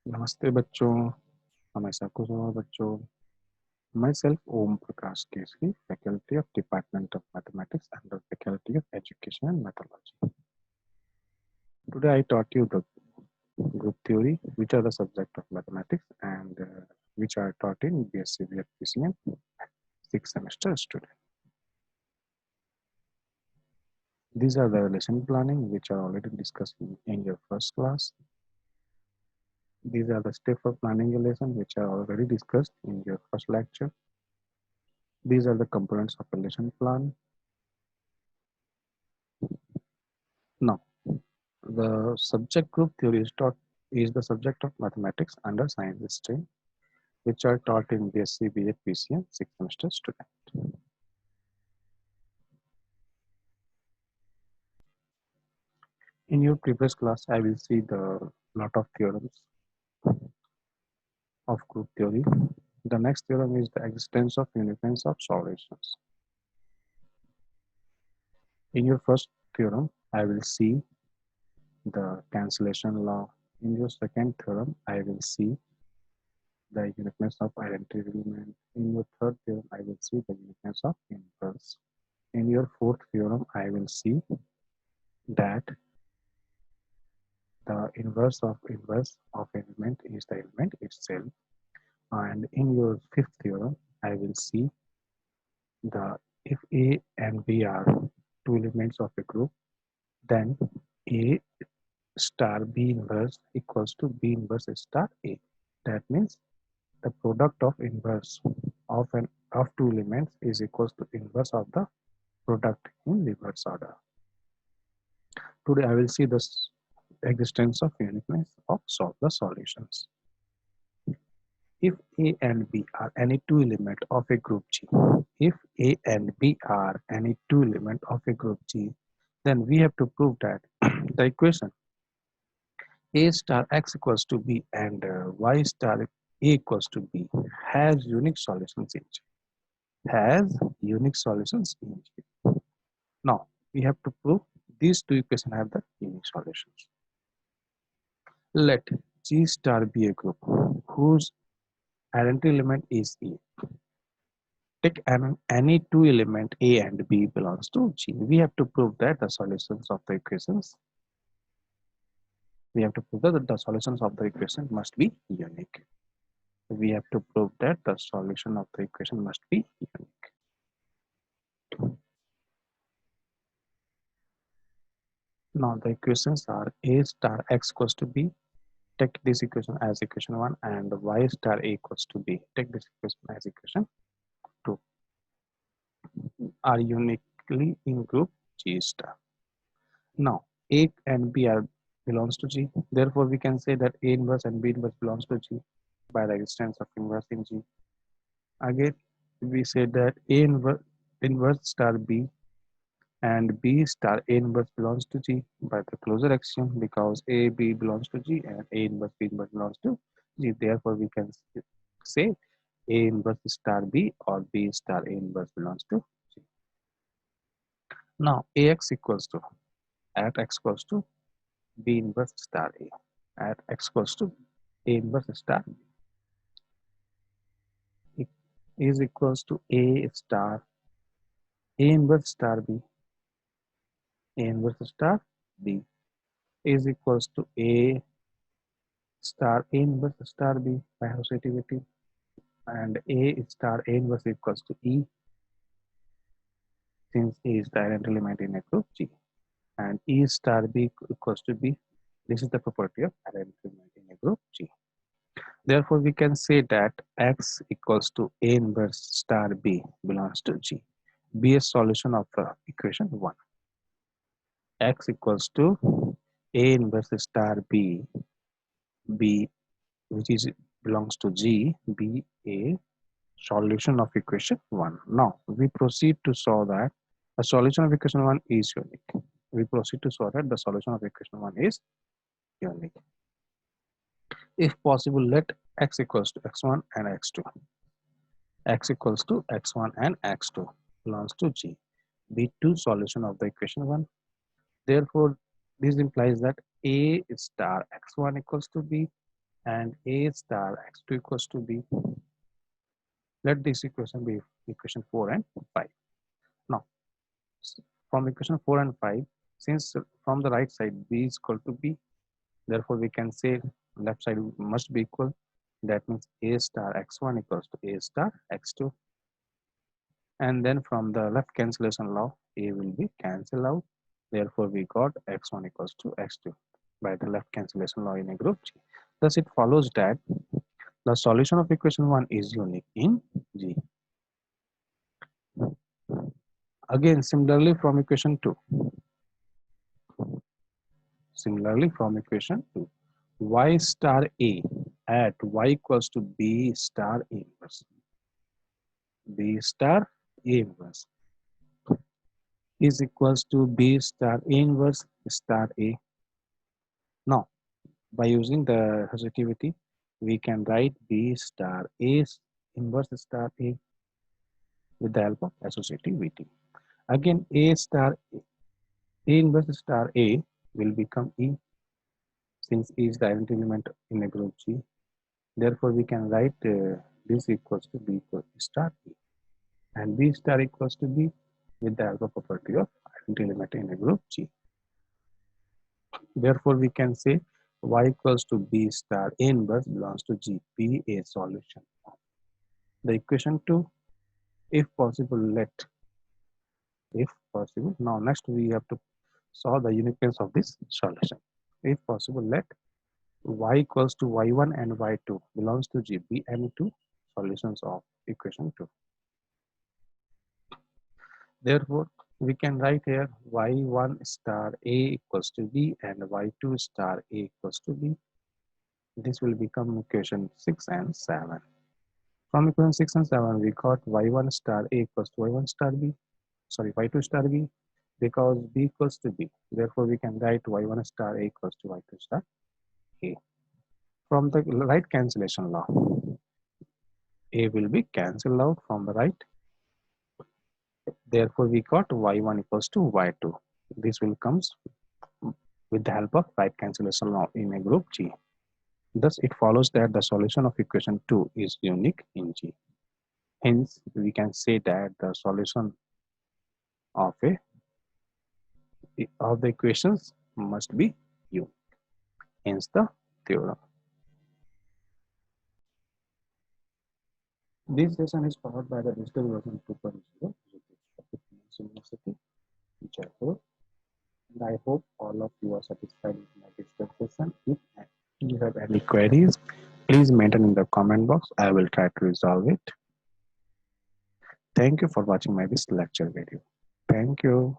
नमस्ते बच्चों, हमेशा खुश रहो बच्चों। Myself Om Prakash Kesari, faculty of department of mathematics under faculty of education and mythology. Today I taught you the group theory, which are the subject of mathematics and which are taught in BSc BFPCM 6th semester student. These are the lesson planning which are already discussed in your first class. These are the steps for planning a lesson which are already discussed in your first lecture. These are the components of a lesson plan. Now, the subject group theory is the subject of mathematics under science stream, which are taught in BSc BA PCM 6th semester student. In your previous class, I will see the lot of theorems of group theory. The next theorem is the existence of uniqueness of solutions. In your first theorem, I will see the cancellation law. In your second theorem, I will see the uniqueness of identity element. In your third theorem, I will see the uniqueness of inverse. In your fourth theorem, I will see that the inverse of element is the element itself. And in your fifth theorem, I will see the if A and B are two elements of a group, then A star B inverse equals to B inverse star A. That means the product of inverse of two elements is equals to inverse of the product in reverse order. Today I will see the existence of uniqueness of the solutions. If A and B are any two element of a group G, if A and B are any two element of a group G, then we have to prove that the equation A star x equals to B and y star A equals to B has unique solutions in G. Has unique solutions in G. Now we have to prove these two equations have the unique solutions. Let G star be a group whose identity element is A. Take any two element A and B belongs to G. We have to prove that the solutions of the equations. We have to prove that the solutions of the equation must be unique. We have to prove that the solution of the equation must be unique. Now the equations are A star x equals to B. Take this equation as equation 1 and y star A equals to B. Take this equation as equation 2. Are uniquely in group G star. Now A and B are belongs to G. Therefore, we can say that A inverse and B inverse belongs to G by the existence of inverse in G. Again, we say that inverse star B and B star A inverse belongs to G by the closure axiom because A B belongs to G and A inverse B inverse belongs to G. Therefore, we can say A inverse star B or B star A inverse belongs to G. Now, AX equals to at x equals to B inverse star A at x equals to A inverse star B is equals to A star A inverse star B. A inverse star B is equals to A star A inverse star B by associativity and A star A inverse equals to E since A is the identity element in a group G and E star B equals to B. This is the property of identity element in a group G. Therefore, we can say that X equals to A inverse star B belongs to G. Be a solution of the equation 1. X equals to A inverse star B, B which is belongs to G, be a solution of equation 1. Now, we proceed to solve that a solution of equation 1 is unique. We proceed to solve that the solution of equation 1 is unique. If possible, let x equals to x1 and x2. X equals to x1 and x2 belongs to G. Be two solution of the equation 1. Therefore, this implies that A star x1 equals to B and a star x2 equals to b. Let this equation be equation 4 and 5. Now, from equation 4 and 5, since from the right side b is equal to b, therefore we can say left side must be equal. That means a star x1 equals to a star x2. And then from the left cancellation law, a will be cancelled out. Therefore, we got x1 equals to x2 by the left cancellation law in a group G. Thus, it follows that the solution of equation 1 is unique in G. Again, similarly from equation 2. Similarly from equation 2, y star a at y equals to b star a inverse. B star a inverse is equals to b star a inverse star a. Now, by using the associativity, we can write b star a inverse star a with the help of associativity. Again, a star a inverse star a will become e, since e is the identity element in a group G. Therefore, we can write this equals to b equals star e, and b star equals to b with the help of property of identity element in a group G. Therefore, we can say y equals to b star a inverse belongs to G, be a solution of the equation 2. If possible, if possible. Now, next we have to solve the uniqueness of this solution. If possible, let y equals to y1 and y2 belongs to G, be any two solutions of equation 2. Therefore, we can write here y1 star a equals to b and y2 star a equals to b. This will become equation 6 and 7. From equation 6 and 7, we got y1 star a equals to y1 star b, sorry, y2 star b, because b equals to b. Therefore, we can write y1 star a equals to y2 star a. From the right cancellation law, a will be cancelled out from the right. Therefore, we got y1 equals to y2. This will comes with the help of right cancellation law in a group G. Thus, it follows that the solution of equation 2 is unique in G. Hence, we can say that the solution of the equations must be unique. Hence, the theorem. This session is powered by the digital version 2.0 University, Jaipur. And I hope all of you are satisfied with my digital session. If you have any queries, please mention in the comment box. I will try to resolve it. Thank you for watching my this lecture video. Thank you.